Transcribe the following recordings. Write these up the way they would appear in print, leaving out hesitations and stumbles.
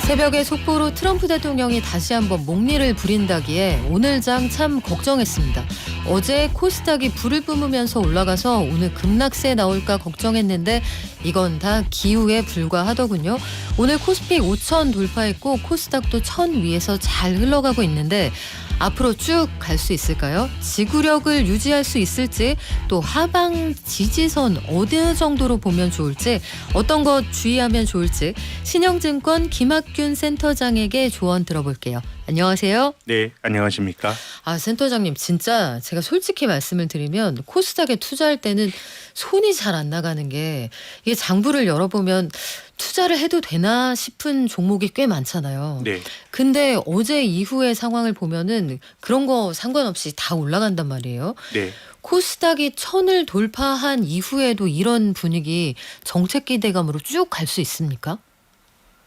새벽에 속보로 트럼프 대통령이 다시 한번 목리를 부린다기에 오늘 장 참 걱정했습니다. 어제 코스닥이 불을 뿜으면서 올라가서 오늘 급락세 나올까 걱정했는데 이건 다 기우에 불과하더군요. 오늘 코스피 5천 돌파했고 코스닥도 1,000 위에서 잘 흘러가고 있는데 앞으로 쭉 갈 수 있을까요? 지구력을 유지할 수 있을지, 또 하방 지지선 어느 정도로 보면 좋을지, 어떤 것 주의하면 좋을지 신영증권 김학균 센터장에게 조언 들어볼게요. 안녕하세요. 네, 안녕하십니까? 센터장님, 진짜 제가 솔직히 말씀을 드리면 코스닥에 투자할 때는 손이 잘 안 나가는 게, 이게 장부를 열어보면 투자를 해도 되나 싶은 종목이 꽤 많잖아요. 네. 근데 어제 이후의 상황을 보면은 그런 거 상관없이 다 올라간단 말이에요. 네. 코스닥이 1,000을 돌파한 이후에도 이런 분위기, 정책 기대감으로 쭉 갈 수 있습니까?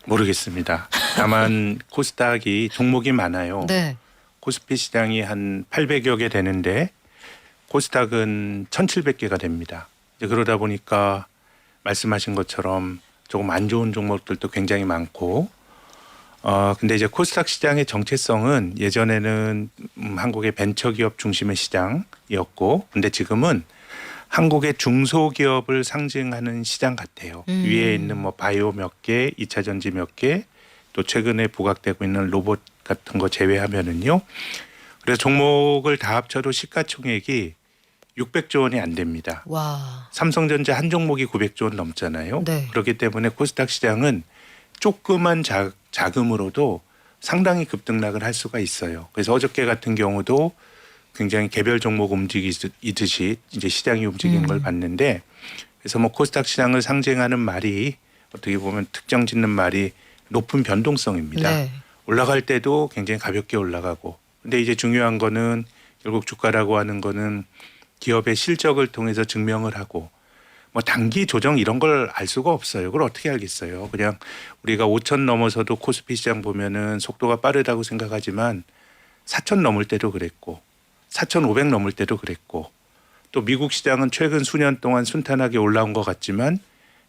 모르겠습니다. 다만 코스닥이 종목이 많아요. 네. 코스피 시장이 한 800여 개 되는데 코스닥은 1,700개가 됩니다. 이제 그러다 보니까 말씀하신 것처럼 조금 안 좋은 종목들도 굉장히 많고, 근데 이제 코스닥 시장의 정체성은 예전에는 한국의 벤처기업 중심의 시장이었고, 근데 지금은 한국의 중소기업을 상징하는 시장 같아요. 위에 있는 뭐 바이오 몇 개, 2차 전지 몇 개, 또 최근에 부각되고 있는 로봇 같은 거 제외하면은요. 그래서 종목을 다 합쳐도 시가총액이 600조 원이 안 됩니다. 와. 삼성전자 한 종목이 900조 원 넘잖아요. 네. 그렇기 때문에 코스닥 시장은 조그만 자금으로도 상당히 급등락을 할 수가 있어요. 그래서 어저께 같은 경우도 굉장히 개별 종목 움직이듯이 이제 시장이 움직이는 걸 봤는데, 그래서 뭐 코스닥 시장을 상징하는 말이 어떻게 보면 특정 짓는 말이 높은 변동성입니다. 네. 올라갈 때도 굉장히 가볍게 올라가고, 근데 이제 중요한 거는 결국 주가라고 하는 거는 기업의 실적을 통해서 증명을 하고, 뭐 단기 조정 이런 걸 알 수가 없어요. 그걸 어떻게 알겠어요? 그냥 우리가 5천 넘어서도 코스피 시장 보면은 속도가 빠르다고 생각하지만 4천 넘을 때도 그랬고 4,500 넘을 때도 그랬고, 또 미국 시장은 최근 수년 동안 순탄하게 올라온 것 같지만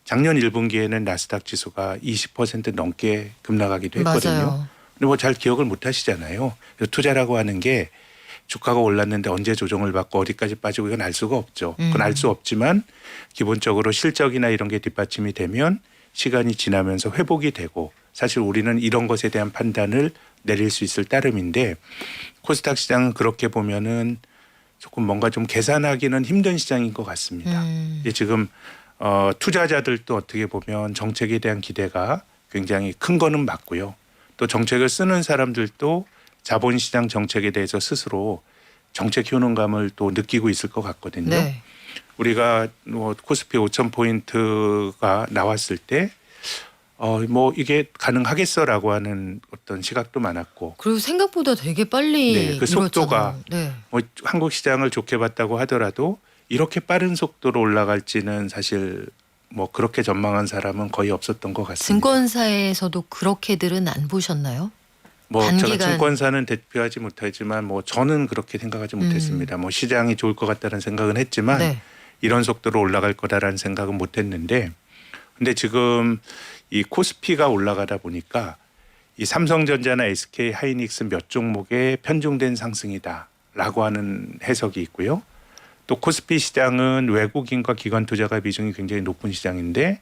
작년 1분기에는 나스닥 지수가 20% 넘게 급락하기도 했거든요. 맞아요. 근데 뭐 잘 기억을 못 하시잖아요. 그래서 투자라고 하는 게 주가가 올랐는데 언제 조정을 받고 어디까지 빠지고 이건 알 수가 없죠. 그건 알 수 없지만 기본적으로 실적이나 이런 게 뒷받침이 되면 시간이 지나면서 회복이 되고, 사실 우리는 이런 것에 대한 판단을 내릴 수 있을 따름인데, 코스닥 시장은 그렇게 보면은 조금 뭔가 좀 계산하기는 힘든 시장인 것 같습니다. 지금 투자자들도 어떻게 보면 정책에 대한 기대가 굉장히 큰 거는 맞고요. 또 정책을 쓰는 사람들도 자본시장 정책에 대해서 스스로 정책 효능감을 또 느끼고 있을 것 같거든요. 네. 우리가 뭐 코스피 5천 포인트가 나왔을 때 뭐 이게 가능하겠어라고 하는 어떤 시각도 많았고, 그리고 생각보다 되게 빨리 네, 그 속도가 이뤘잖아요. 네. 뭐 한국 시장을 좋게 봤다고 하더라도 이렇게 빠른 속도로 올라갈지는 사실 뭐 그렇게 전망한 사람은 거의 없었던 것 같습니다. 증권사에서도 그렇게들은 안 보셨나요? 뭐 제가 단기간. 증권사는 대표하지 못하지만 뭐 저는 그렇게 생각하지 못했습니다. 뭐 시장이 좋을 것 같다는 생각은 했지만 네. 이런 속도로 올라갈 거다라는 생각은 못했는데, 근데 지금 이 코스피가 올라가다 보니까 이 삼성전자나 SK 하이닉스 몇 종목에 편중된 상승이다라고 하는 해석이 있고요. 또 코스피 시장은 외국인과 기관 투자가 비중이 굉장히 높은 시장인데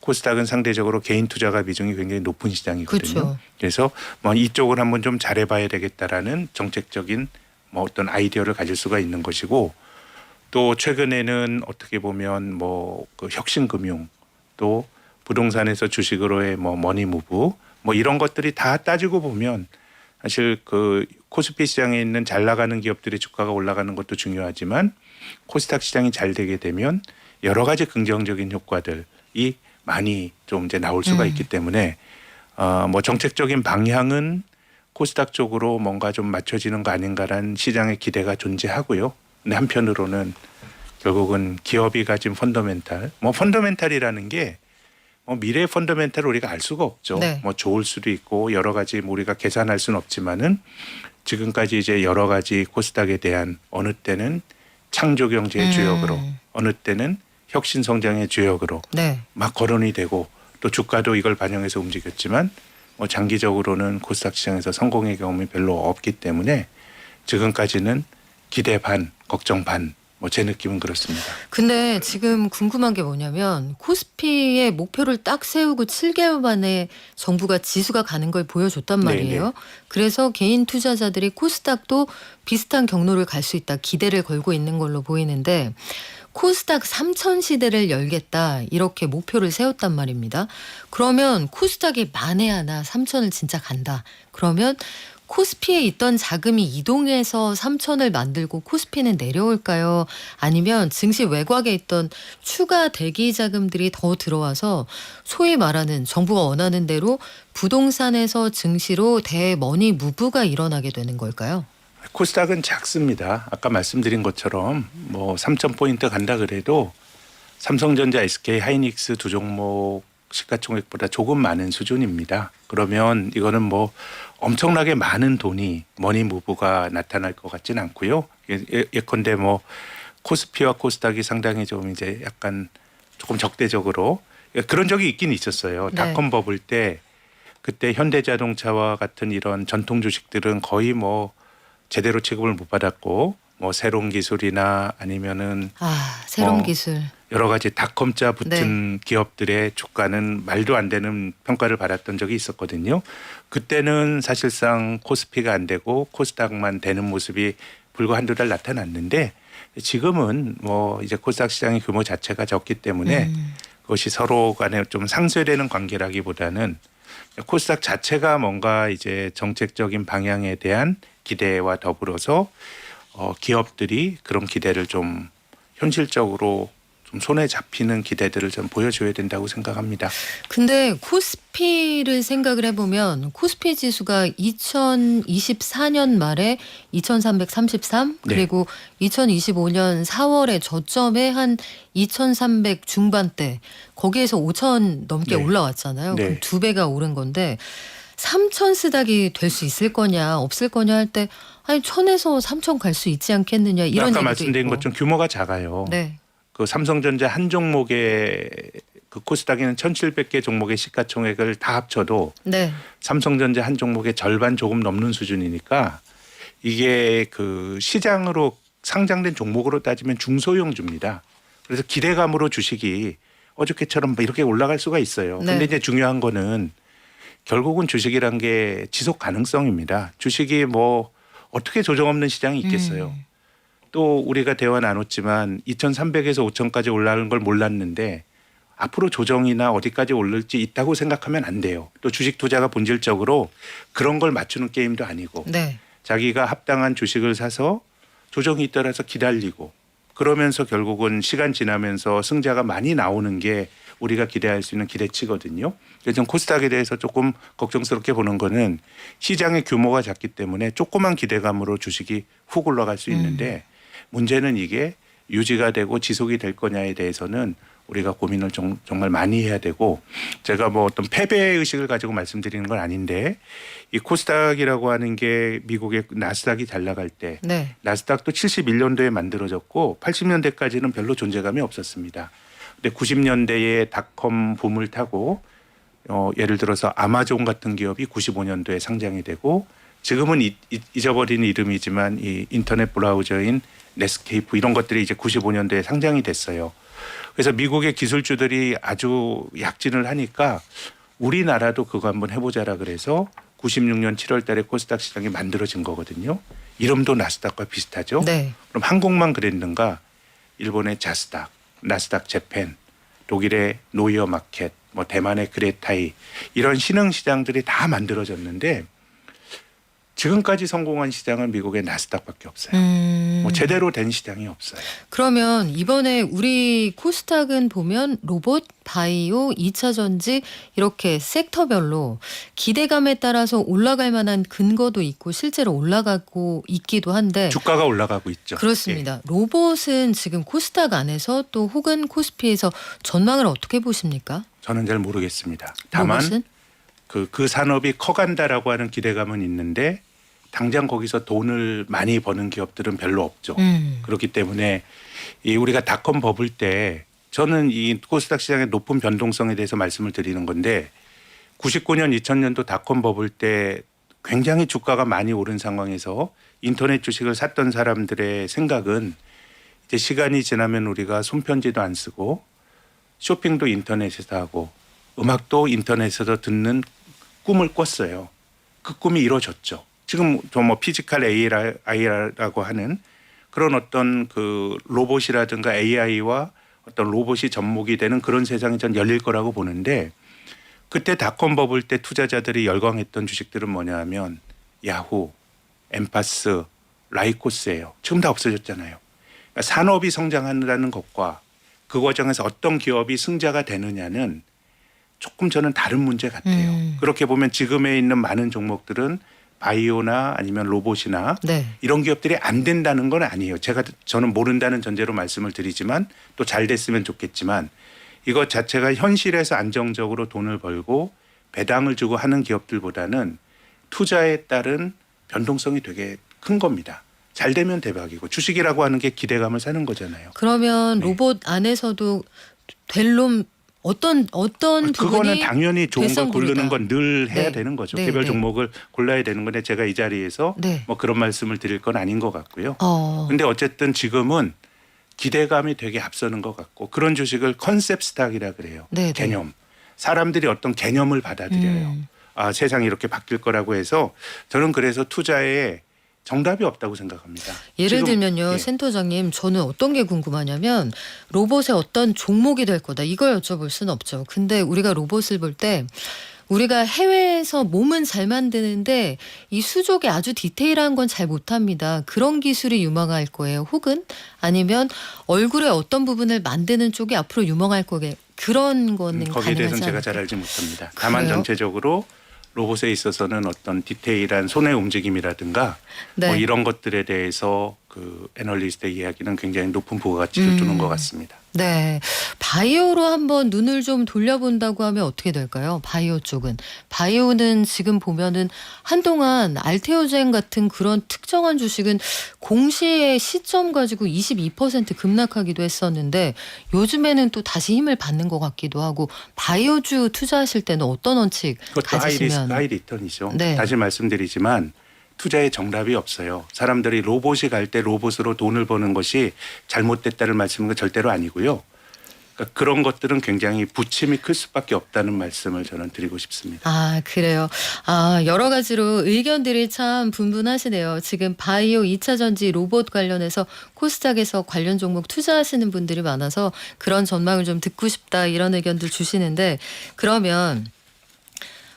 코스닥은 상대적으로 개인 투자가 비중이 굉장히 높은 시장이거든요. 그렇죠. 그래서 뭐 이쪽을 한번 좀 잘해봐야 되겠다라는 정책적인 뭐 어떤 아이디어를 가질 수가 있는 것이고, 또 최근에는 어떻게 보면 뭐 그 혁신금융, 또 부동산에서 주식으로의 뭐 머니무브, 뭐 이런 것들이 다 따지고 보면 사실 그 코스피 시장에 있는 잘 나가는 기업들의 주가가 올라가는 것도 중요하지만 코스닥 시장이 잘 되게 되면 여러 가지 긍정적인 효과들이 많이 좀 이제 나올 수가 있기 때문에 뭐 정책적인 방향은 코스닥 쪽으로 뭔가 좀 맞춰지는 거 아닌가라는 시장의 기대가 존재하고요. 근데 한편으로는 결국은 기업이 가진 펀더멘탈, 뭐 펀더멘탈이라는 게 뭐 미래 펀더멘탈을 우리가 알 수가 없죠. 네. 뭐 좋을 수도 있고 여러 가지 뭐 우리가 계산할 수는 없지만은 지금까지 이제 여러 가지 코스닥에 대한 어느 때는 창조 경제의 주역으로, 어느 때는 혁신 성장의 주역으로 네. 막 거론이 되고 또 주가도 이걸 반영해서 움직였지만 뭐 장기적으로는 코스닥 시장에서 성공의 경험이 별로 없기 때문에 지금까지는 기대 반, 걱정 반. 뭐 제 느낌은 그렇습니다. 근데 지금 궁금한 게 뭐냐면 코스피의 목표를 딱 세우고 7개월 만에 정부가 지수가 가는 걸 보여줬단 말이에요. 네네. 그래서 개인 투자자들이 코스닥도 비슷한 경로를 갈 수 있다 기대를 걸고 있는 걸로 보이는데 코스닥 3천 시대를 열겠다 이렇게 목표를 세웠단 말입니다. 그러면 코스닥이 만에 하나 3천을 진짜 간다. 그러면 코스피에 있던 자금이 이동해서 3천을 만들고 코스피는 내려올까요? 아니면 증시 외곽에 있던 추가 대기 자금들이 더 들어와서 소위 말하는 정부가 원하는 대로 부동산에서 증시로 대머니 무브가 일어나게 되는 걸까요? 코스닥은 작습니다. 아까 말씀드린 것처럼 뭐 3,000포인트 간다 그래도 삼성전자, SK, 하이닉스 두 종목 시가총액보다 조금 많은 수준입니다. 그러면 이거는 뭐 엄청나게 많은 돈이 머니 무브가 나타날 것 같지는 않고요. 예컨대 뭐 코스피와 코스닥이 상당히 좀 이제 약간 조금 적대적으로 그런 적이 있긴 있었어요. 네. 닷컴 버블 때 그때 현대자동차와 같은 이런 전통 주식들은 거의 뭐 제대로 취급을 못 받았고 뭐 새로운 기술이나 아니면은 새로운 뭐 기술. 여러 가지 닷컴자 붙은 기업들의 주가는 말도 안 되는 평가를 받았던 적이 있었거든요. 그때는 사실상 코스피가 안 되고 코스닥만 되는 모습이 불과 한두 달 나타났는데 지금은 뭐 이제 코스닥 시장의 규모 자체가 적기 때문에 그것이 서로 간에 좀 상쇄되는 관계라기보다는 코스닥 자체가 뭔가 이제 정책적인 방향에 대한 기대와 더불어서 기업들이 그런 기대를 좀 현실적으로 좀 손에 잡히는 기대들을 좀 보여줘야 된다고 생각합니다. 근데 코스피를 생각을 해보면 코스피 지수가 2024년 말에 2333 네. 그리고 2025년 4월에 저점에 한 2300 중반대 거기에서 5천 넘게 네. 올라왔잖아요. 네. 그럼 2배가 오른 건데 3천 쓰닥이 될 수 있을 거냐 없을 거냐 할 때 아니 1000에서 3000 갈 수 있지 않겠느냐 이런 아까 얘기도 말씀드린 있고. 것처럼 규모가 작아요. 네. 그 삼성전자 한 종목의 그 코스닥에는 1,700개 종목의 시가총액을 다 합쳐도 네. 삼성전자 한 종목의 절반 조금 넘는 수준이니까 이게 그 시장으로 상장된 종목으로 따지면 중소형주입니다. 그래서 기대감으로 주식이 어저께처럼 이렇게 올라갈 수가 있어요. 네. 근데 이제 중요한 거는 결국은 주식이란 게 지속 가능성입니다. 주식이 뭐 어떻게 조정 없는 시장이 있겠어요. 또 우리가 대화 나눴지만 2,300에서 5,000까지 올라가는 걸 몰랐는데 앞으로 조정이나 어디까지 오를지 있다고 생각하면 안 돼요. 또 주식 투자가 본질적으로 그런 걸 맞추는 게임도 아니고 네. 자기가 합당한 주식을 사서 조정이 있더라서 기다리고 그러면서 결국은 시간 지나면서 승자가 많이 나오는 게 우리가 기대할 수 있는 기대치거든요. 그래서 좀 코스닥에 대해서 조금 걱정스럽게 보는 거는 시장의 규모가 작기 때문에 조그만 기대감으로 주식이 훅 올라갈 수 있는데 문제는 이게 유지가 되고 지속이 될 거냐에 대해서는 우리가 고민을 정말 많이 해야 되고 제가 뭐 어떤 패배 의식을 가지고 말씀드리는 건 아닌데 이 코스닥이라고 하는 게 미국의 나스닥이 잘 나갈 때 네. 나스닥도 71년도에 만들어졌고 80년대까지는 별로 존재감이 없었습니다. 근데 90년대에 닷컴 붐을 타고 예를 들어서 아마존 같은 기업이 95년도에 상장이 되고 지금은 잊어버린 이름이지만 이 인터넷 브라우저인 넷스케이프 이런 것들이 이제 95년도에 상장이 됐어요. 그래서 미국의 기술주들이 아주 약진을 하니까 우리나라도 그거 한번 해보자라 그래서 96년 7월 달에 코스닥 시장이 만들어진 거거든요. 이름도 나스닥과 비슷하죠. 네. 그럼 한국만 그랬는가 일본의 자스닥, 나스닥 재팬, 독일의 노이어 마켓, 뭐 대만의 그레타이 이런 신흥 시장들이 다 만들어졌는데 지금까지 성공한 시장은 미국의 나스닥밖에 없어요. 뭐 제대로 된 시장이 없어요. 그러면 이번에 우리 코스닥은 보면 로봇, 바이오, 2차 전지 이렇게 섹터별로 기대감에 따라서 올라갈 만한 근거도 있고 실제로 올라가고 있기도 한데 주가가 올라가고 있죠. 그렇습니다. 로봇은 지금 코스닥 안에서 또 혹은 코스피에서 전망을 어떻게 보십니까? 저는 잘 모르겠습니다. 다만 로봇은? 그 산업이 커간다라고 하는 기대감은 있는데 당장 거기서 돈을 많이 버는 기업들은 별로 없죠. 그렇기 때문에 이 우리가 닷컴 버블 때 저는 이 코스닥 시장의 높은 변동성에 대해서 말씀을 드리는 건데 99년 2000년도 닷컴 버블 때 굉장히 주가가 많이 오른 상황에서 인터넷 주식을 샀던 사람들의 생각은 이제 시간이 지나면 우리가 손편지도 안 쓰고 쇼핑도 인터넷에서 하고 음악도 인터넷에서 듣는 꿈을 꿨어요. 그 꿈이 이루어졌죠. 지금 저 뭐 피지컬 AI라고 하는 그런 어떤 그 로봇이라든가 AI와 어떤 로봇이 접목이 되는 그런 세상이 전 열릴 거라고 보는데 그때 닷컴 버블 때 투자자들이 열광했던 주식들은 뭐냐 하면 야후, 엠파스, 라이코스예요. 지금 다 없어졌잖아요. 그러니까 산업이 성장하는 것과 그 과정에서 어떤 기업이 승자가 되느냐는 조금 저는 다른 문제 같아요. 그렇게 보면 지금에 있는 많은 종목들은 바이오나 아니면 로봇이나 네. 이런 기업들이 안 된다는 건 아니에요. 저는 모른다는 전제로 말씀을 드리지만 또 잘 됐으면 좋겠지만 이것 자체가 현실에서 안정적으로 돈을 벌고 배당을 주고 하는 기업들보다는 투자에 따른 변동성이 되게 큰 겁니다. 잘 되면 대박이고 주식이라고 하는 게 기대감을 사는 거잖아요. 그러면 네. 로봇 안에서도 될 놈 어떤 그거는 부분이 당연히 좋은 걸 될성구르다. 고르는 건 늘 해야 네. 되는 거죠. 네, 개별 네. 종목을 골라야 되는 건데 제가 이 자리에서 네. 뭐 그런 말씀을 드릴 건 아닌 것 같고요. 어. 근데 어쨌든 지금은 기대감이 되게 앞서는 것 같고 그런 주식을 컨셉 스탁이라 그래요. 네, 네. 개념. 사람들이 어떤 개념을 받아들여요. 아, 세상이 이렇게 바뀔 거라고 해서 저는 그래서 투자에 정답이 없다고 생각합니다. 예를 지금, 들면요, 예. 센터장님, 저는 어떤 게 궁금하냐면 로봇의 어떤 종목이 될 거다. 이걸 여쭤볼 수는 없죠. 근데 우리가 로봇을 볼 때 우리가 해외에서 몸은 잘 만드는데 이 수족이 아주 디테일한 건 잘 못합니다. 그런 기술이 유망할 거예요. 혹은 아니면 얼굴의 어떤 부분을 만드는 쪽이 앞으로 유망할 거게 그런 거는 거기에 대해서는 가능하지 제가 잘 않을까요? 알지 못합니다. 다만 그래요? 전체적으로 로봇에 있어서는 어떤 디테일한 손의 움직임이라든가 네. 뭐 이런 것들에 대해서 그 애널리스트의 이야기는 굉장히 높은 부가가치를 두는 것 같습니다. 네. 바이오로 한번 눈을 좀 돌려본다고 하면 어떻게 될까요? 바이오 쪽은. 바이오는 지금 보면은 한동안 알테오젠 같은 그런 특정한 주식은 공시의 시점 가지고 22% 급락하기도 했었는데 요즘에는 또 다시 힘을 받는 것 같기도 하고 바이오주 투자하실 때는 어떤 원칙 그것도 가지시면 하이 리턴이죠. 네. 다시 말씀드리지만 투자에 정답이 없어요. 사람들이 로봇이 갈 때 로봇으로 돈을 버는 것이 잘못됐다는 말씀은 절대로 아니고요. 그러니까 그런 것들은 굉장히 부침이 클 수밖에 없다는 말씀을 저는 드리고 싶습니다. 아, 그래요. 아, 여러 가지로 의견들이 참 분분하시네요. 지금 바이오 2차 전지 로봇 관련해서 코스닥에서 관련 종목 투자하시는 분들이 많아서 그런 전망을 좀 듣고 싶다 이런 의견들 주시는데 그러면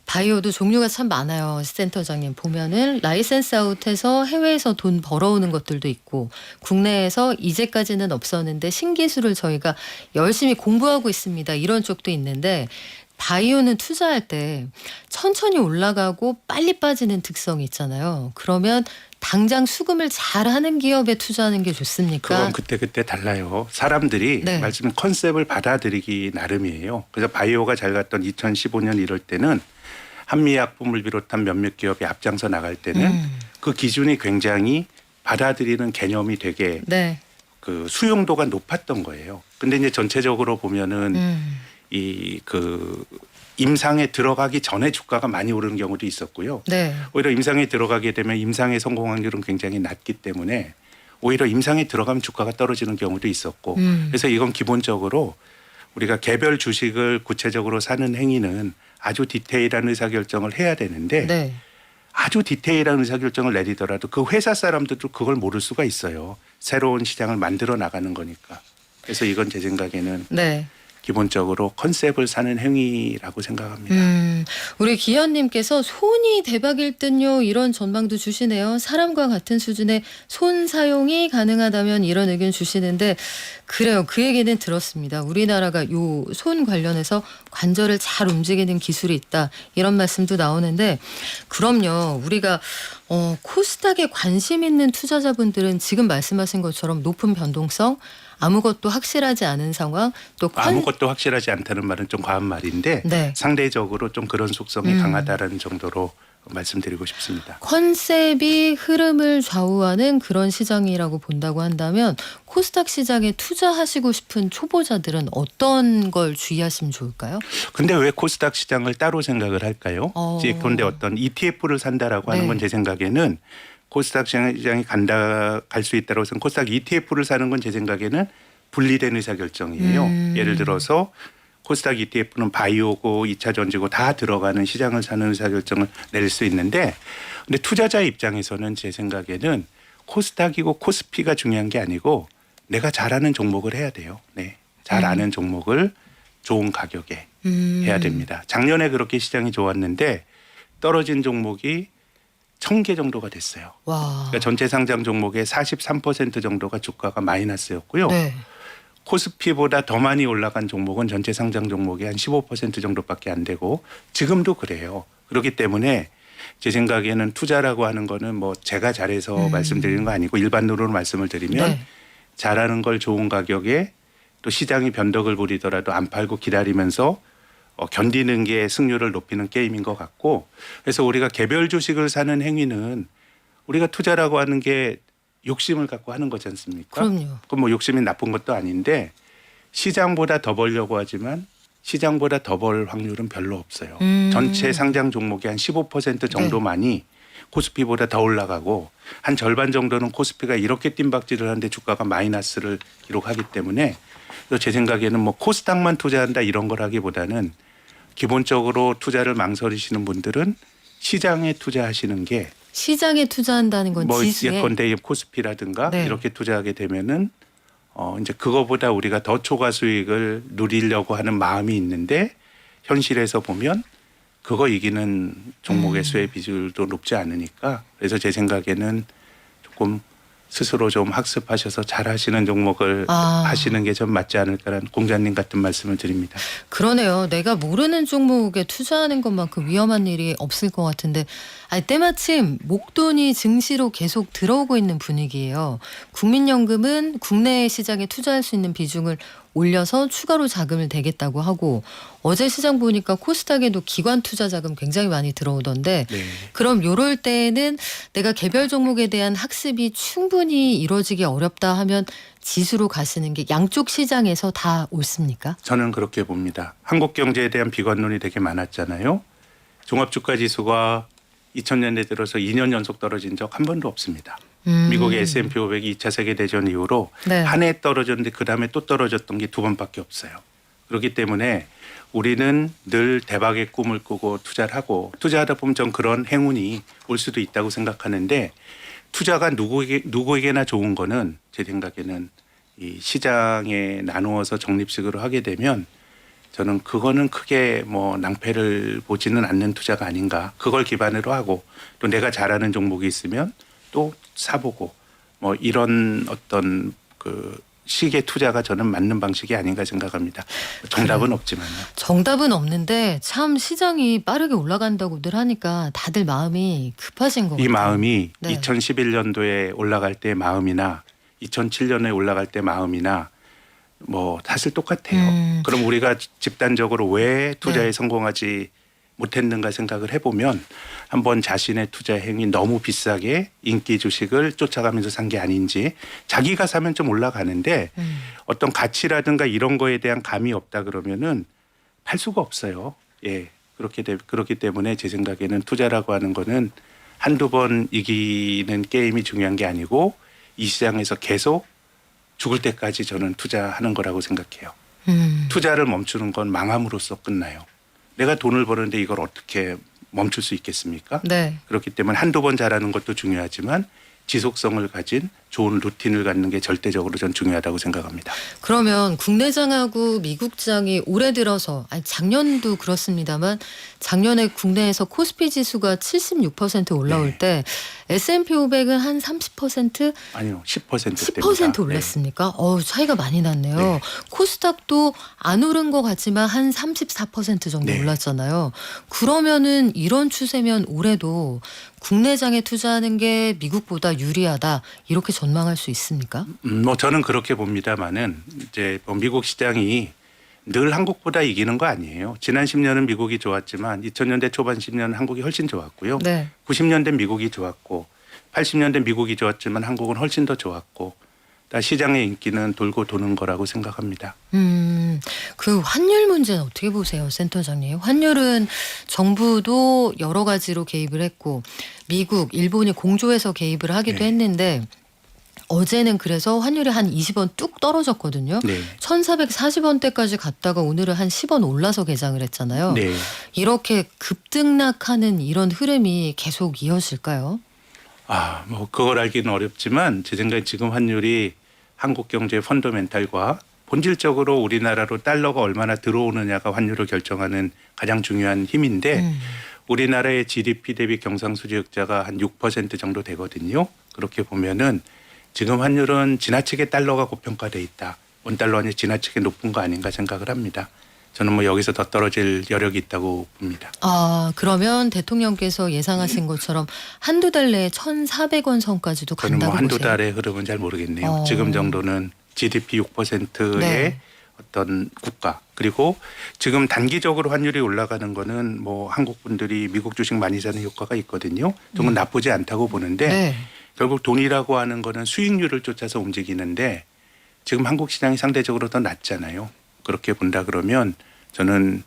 바이오도 종류가 참 많아요. 센터장님 보면은 라이센스 아웃해서 해외에서 돈 벌어오는 것들도 있고 국내에서 이제까지는 없었는데 신기술을 저희가 열심히 공부하고 있습니다. 이런 쪽도 있는데 바이오는 투자할 때 천천히 올라가고 빨리 빠지는 특성이 있잖아요. 그러면 당장 수금을 잘하는 기업에 투자하는 게 좋습니까? 그건 그때 달라요. 사람들이 네. 말씀 컨셉을 받아들이기 나름이에요. 그래서 바이오가 잘 갔던 2015년 이럴 때는 한미약품을 비롯한 몇몇 기업이 앞장서 나갈 때는 그 기준이 굉장히 받아들이는 개념이 되게 네. 그 수용도가 높았던 거예요. 근데 이제 전체적으로 보면은 이 그 임상에 들어가기 전에 주가가 많이 오르는 경우도 있었고요. 네. 오히려 임상에 들어가게 되면 임상의 성공 확률은 굉장히 낮기 때문에 오히려 임상에 들어가면 주가가 떨어지는 경우도 있었고 그래서 이건 기본적으로 우리가 개별 주식을 구체적으로 사는 행위는 아주 디테일한 의사결정을 해야 되는데 네. 아주 디테일한 의사결정을 내리더라도 그 회사 사람들도 그걸 모를 수가 있어요. 새로운 시장을 만들어 나가는 거니까. 그래서 이건 제 생각에는 네. 기본적으로 컨셉을 사는 행위라고 생각합니다. 우리 기현님께서 손이 대박일 듯요 이런 전망도 주시네요. 사람과 같은 수준의 손 사용이 가능하다면 이런 의견 주시는데 그래요. 그 얘기는 들었습니다. 우리나라가 요 손 관련해서 관절을 잘 움직이는 기술이 있다 이런 말씀도 나오는데 그럼요. 우리가 코스닥에 관심 있는 투자자분들은 지금 말씀하신 것처럼 높은 변동성 아무것도 확실하지 않은 상황 또 아무것도 확실하지 않다는 말은 좀 과한 말인데 네. 상대적으로 좀 그런 속성이 강하다라는 정도로 말씀드리고 싶습니다. 컨셉이 흐름을 좌우하는 그런 시장이라고 본다고 한다면 코스닥 시장에 투자하시고 싶은 초보자들은 어떤 걸 주의하시면 좋을까요? 근데 왜 코스닥 시장을 따로 생각을 할까요? 예컨대 어떤 ETF를 산다라고 하는 네. 건 제 생각에는 코스닥 시장이 갈 수 있다고 해서 코스닥 ETF를 사는 건 제 생각에는 분리된 의사결정이에요. 예를 들어서 코스닥 ETF는 바이오고 2차 전지고 다 들어가는 시장을 사는 의사결정을 내릴 수 있는데 근데 투자자 입장에서는 제 생각에는 코스닥이고 코스피가 중요한 게 아니고 내가 잘하는 종목을 해야 돼요. 네. 잘 아는 종목을 좋은 가격에 해야 됩니다. 작년에 그렇게 시장이 좋았는데 떨어진 종목이 1,000개 정도가 됐어요. 와. 그러니까 전체 상장 종목의 43% 정도가 주가가 마이너스였고요. 네. 코스피보다 더 많이 올라간 종목은 전체 상장 종목의 한 15% 정도밖에 안 되고 지금도 그래요. 그렇기 때문에 제 생각에는 투자라고 하는 거는 뭐 제가 잘해서 말씀드리는 거 아니고 일반적으로 말씀을 드리면 네. 잘하는 걸 좋은 가격에 또 시장이 변덕을 부리더라도 안 팔고 기다리면서 견디는 게 승률을 높이는 게임인 것 같고 그래서 우리가 개별 주식을 사는 행위는 우리가 투자라고 하는 게 욕심을 갖고 하는 거지 않습니까? 그럼요. 그럼 뭐 욕심이 나쁜 것도 아닌데 시장보다 더 벌려고 하지만 시장보다 더 벌 확률은 별로 없어요. 전체 상장 종목의 한 15% 정도만이 코스피보다 더 올라가고 한 절반 정도는 코스피가 이렇게 뜀박질을 하는데 주가가 마이너스를 기록하기 때문에 제 생각에는 뭐 코스닥만 투자한다 이런 걸 하기보다는 기본적으로 투자를 망설이시는 분들은 시장에 투자하시는 게 시장에 투자한다는 건 뭐 지수에. 예컨대 코스피라든가 네. 이렇게 투자하게 되면은 이제 그거보다 우리가 더 초과 수익을 누리려고 하는 마음이 있는데 현실에서 보면 그거 이기는 종목의 수혜 비율도 높지 않으니까 그래서 제 생각에는 조금 스스로 좀 학습하셔서 잘하시는 종목을 하시는 게 좀 맞지 않을까라는 공자님 같은 말씀을 드립니다. 그러네요. 내가 모르는 종목에 투자하는 것만큼 위험한 일이 없을 것 같은데 때마침 목돈이 증시로 계속 들어오고 있는 분위기예요. 국민연금은 국내 시장에 투자할 수 있는 비중을 올려서 추가로 자금을 대겠다고 하고 어제 시장 보니까 코스닥에도 기관 투자 자금 굉장히 많이 들어오던데 네. 그럼 요럴 때에는 내가 개별 종목에 대한 학습이 충분히 이루어지기 어렵다 하면 지수로 가시는 게 양쪽 시장에서 다 옳습니까? 저는 그렇게 봅니다. 한국 경제에 대한 비관론이 되게 많았잖아요. 종합주가지수가 2000년대 들어서 2년 연속 떨어진 적 한 번도 없습니다. 미국의 S&P 500이 2차 세계대전 이후로 네. 한 해 떨어졌는데 그다음에 또 떨어졌던 게 2번밖에 없어요. 그렇기 때문에 우리는 늘 대박의 꿈을 꾸고 투자를 하고 투자하다 보면 전 그런 행운이 올 수도 있다고 생각하는데 투자가 누구에게나 좋은 거는 제 생각에는 이 시장에 나누어서 적립식으로 하게 되면 저는 그거는 크게 뭐 낭패를 보지는 않는 투자가 아닌가. 그걸 기반으로 하고 또 내가 잘하는 종목이 있으면 또 사보고 뭐 이런 어떤 그 식의 투자가 저는 맞는 방식이 아닌가 생각합니다. 정답은 없지만요. 정답은 없는데 참 시장이 빠르게 올라간다고 늘 하니까 다들 마음이 급하신 것 같아요. 이 마음이 네. 2011년도에 올라갈 때 마음이나 2007년에 올라갈 때 마음이나 뭐 사실 똑같아요. 그럼 우리가 집단적으로 왜 투자에 네. 성공하지 못했는가 생각을 해보면 한번 자신의 투자 행위 너무 비싸게 인기 주식을 쫓아가면서 산 게 아닌지 자기가 사면 좀 올라가는데 어떤 가치라든가 이런 거에 대한 감이 없다 그러면은 팔 수가 없어요. 예. 그렇기 때문에 제 생각에는 투자라고 하는 거는 한두 번 이기는 게임이 중요한 게 아니고 이 시장에서 계속 죽을 때까지 저는 투자하는 거라고 생각해요. 투자를 멈추는 건 망함으로써 끝나요. 내가 돈을 버는데 이걸 어떻게 멈출 수 있겠습니까? 네. 그렇기 때문에 한두 번 잘하는 것도 중요하지만 지속성을 가진 좋은 루틴을 갖는 게 절대적으로 전 중요하다고 생각합니다. 그러면 국내장하고 미국장이 올해 들어서 작년도 그렇습니다만 작년에 국내에서 코스피 지수가 76% 올라올 네. 때 S&P 500은 한 30%? 아니요. 10%대입니다. 10% 올랐습니까? 차이가 많이 났네요. 네. 코스닥도 안 오른 것 같지만 한 34% 정도 네. 올랐잖아요. 그러면은 이런 추세면 올해도 국내장에 투자하는 게 미국보다 유리하다 이렇게 전망할 수 있습니까? 뭐 저는 그렇게 봅니다만은 이제 뭐 미국 시장이 늘 한국보다 이기는 거 아니에요. 지난 10년은 미국이 좋았지만 2000년대 초반 10년은 한국이 훨씬 좋았고요. 네. 90년대 미국이 좋았고 80년대 미국이 좋았지만 한국은 훨씬 더 좋았고 다 시장의 인기는 돌고 도는 거라고 생각합니다. 그 환율 문제는 어떻게 보세요, 센터장님? 환율은 정부도 여러 가지로 개입을 했고 미국, 일본이 공조해서 개입을 하기도 네. 했는데 어제는 그래서 환율이 한 20원 뚝 떨어졌거든요. 네. 1,440원대까지 갔다가 오늘은 한 10원 올라서 개장을 했잖아요. 네. 이렇게 급등락하는 이런 흐름이 계속 이어질까요? 뭐 그걸 알기는 어렵지만 제 생각에 지금 환율이 한국 경제의 펀더멘탈과 본질적으로 우리나라로 달러가 얼마나 들어오느냐가 환율을 결정하는 가장 중요한 힘인데 우리나라의 GDP 대비 경상수지 흑자가 한 6% 정도 되거든요. 그렇게 보면은 지금 환율은 지나치게 달러가 고평가돼 있다. 원달러 환율이 지나치게 높은 거 아닌가 생각을 합니다. 저는 뭐 여기서 더 떨어질 여력이 있다고 봅니다. 그러면 대통령께서 예상하신 것처럼 한두 달 내에 1,400원 선까지도 저는 간다고 뭐 한두 보세요? 달의 흐름은 잘 모르겠네요. 지금 정도는 GDP 6%의 네. 어떤 국가 그리고 지금 단기적으로 환율이 올라가는 거는 뭐 한국 분들이 미국 주식 많이 사는 효과가 있거든요. 저는 나쁘지 않다고 보는데 네. 결국 돈이라고 하는 거는 수익률을 쫓아서 움직이는데 지금 한국 시장이 상대적으로 더 낮잖아요. 그렇게 본다 그러면 저는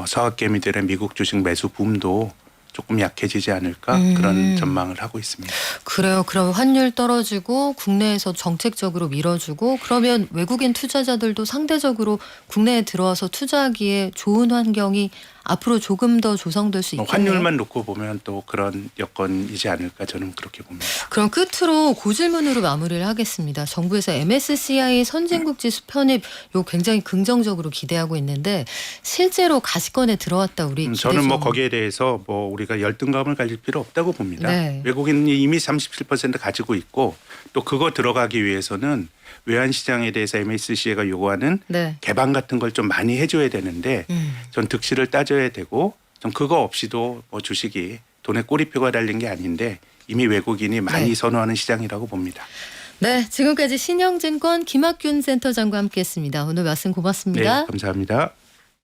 서학개미들의 미국 주식 매수 붐도 조금 약해지지 않을까 그런 전망을 하고 있습니다. 그래요. 그럼 환율 떨어지고 국내에서 정책적으로 밀어주고 그러면 외국인 투자자들도 상대적으로 국내에 들어와서 투자하기에 좋은 환경이 앞으로 조금 더 조성될 수 있겠네요. 환율만 놓고 보면 또 그런 여건이지 않을까 저는 그렇게 봅니다. 그럼 끝으로 고질문으로 마무리를 하겠습니다. 정부에서 MSCI 선진국 지수 편입 요 굉장히 긍정적으로 기대하고 있는데 실제로 가시권에 들어왔다 우리 기대 저는 뭐 좀- 거기에 대해서 뭐 우리가 열등감을 가질 필요 없다고 봅니다. 네. 외국인이 이미 37% 가지고 있고 또 그거 들어가기 위해서는 외환 시장에 대해서 MSCI가 요구하는 네. 개방 같은 걸 좀 많이 해줘야 되는데 전 득실을 따져야 되고 전 그거 없이도 뭐 주식이 돈에 꼬리표가 달린 게 아닌데 이미 외국인이 많이 네. 선호하는 시장이라고 봅니다. 네, 지금까지 신영증권 김학균 센터장과 함께했습니다. 오늘 말씀 고맙습니다. 네, 감사합니다.